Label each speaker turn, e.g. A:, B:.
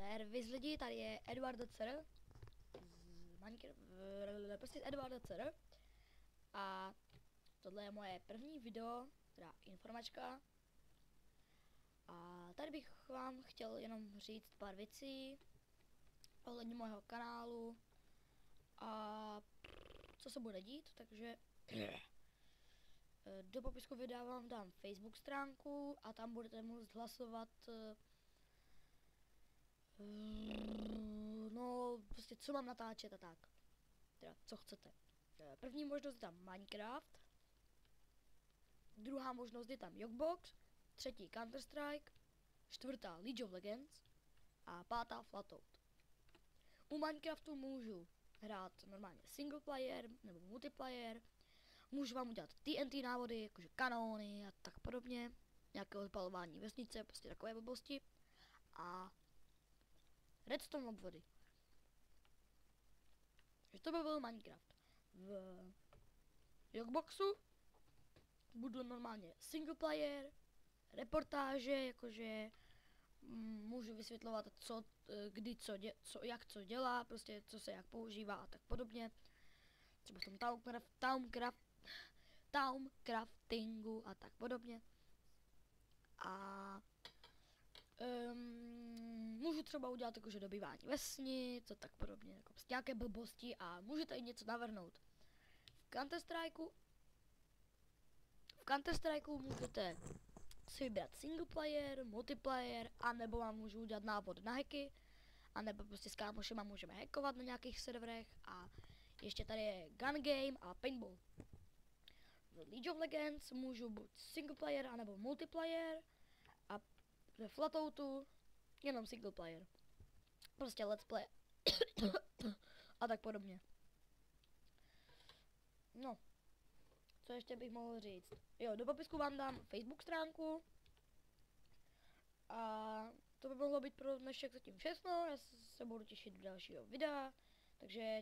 A: Servis lidi, tady je Eduardo Cer z Minecraft, prostě z Eduardo Cer. A tohle je moje první video, teda informačka. A tady bych vám chtěl jenom říct pár věcí ohledně mého kanálu a co se bude dít, takže do popisku videa vám dám Facebook stránku a tam budete moct hlasovat no prostě co mám natáčet a tak, teda co chcete. První možnost je tam Minecraft, druhá možnost je tam Jokbox, třetí Counter Strike, čtvrtá League of Legends a pátá Flatout. U Minecraftu můžu hrát normálně single player nebo multiplayer, můžu vám udělat TNT návody, jakože kanóny a tak podobně, nějaké odpalování vesnice, prostě takové blbosti a redstone obvody. Takže to by byl Minecraft. V Jokboxu budu normálně single player, reportáže, jakože můžu vysvětlovat, co, kdy, jak co dělá, prostě co se jak používá a tak podobně. Třeba v tom Towncraftingu a tak podobně. A můžu třeba udělat jakože dobývání vesnic a tak podobně, jako prostě nějaké blbosti a můžete i něco navrhnout. V Counter-Strikeu můžete si vybrat single player, multiplayer, anebo vám můžu udělat návod na hacky, anebo prostě s kámošema můžeme hackovat na nějakých serverech a ještě tady je gun game a paintball. V League of Legends můžu buď single player, anebo multiplayer a ve Flatoutu jenom single player. Prostě let's play a tak podobně. No, co ještě bych mohl říct? Jo, do popisku vám dám Facebook stránku. A to by mohlo být pro dnešek zatím všechno, já se budu těšit do dalšího videa, takže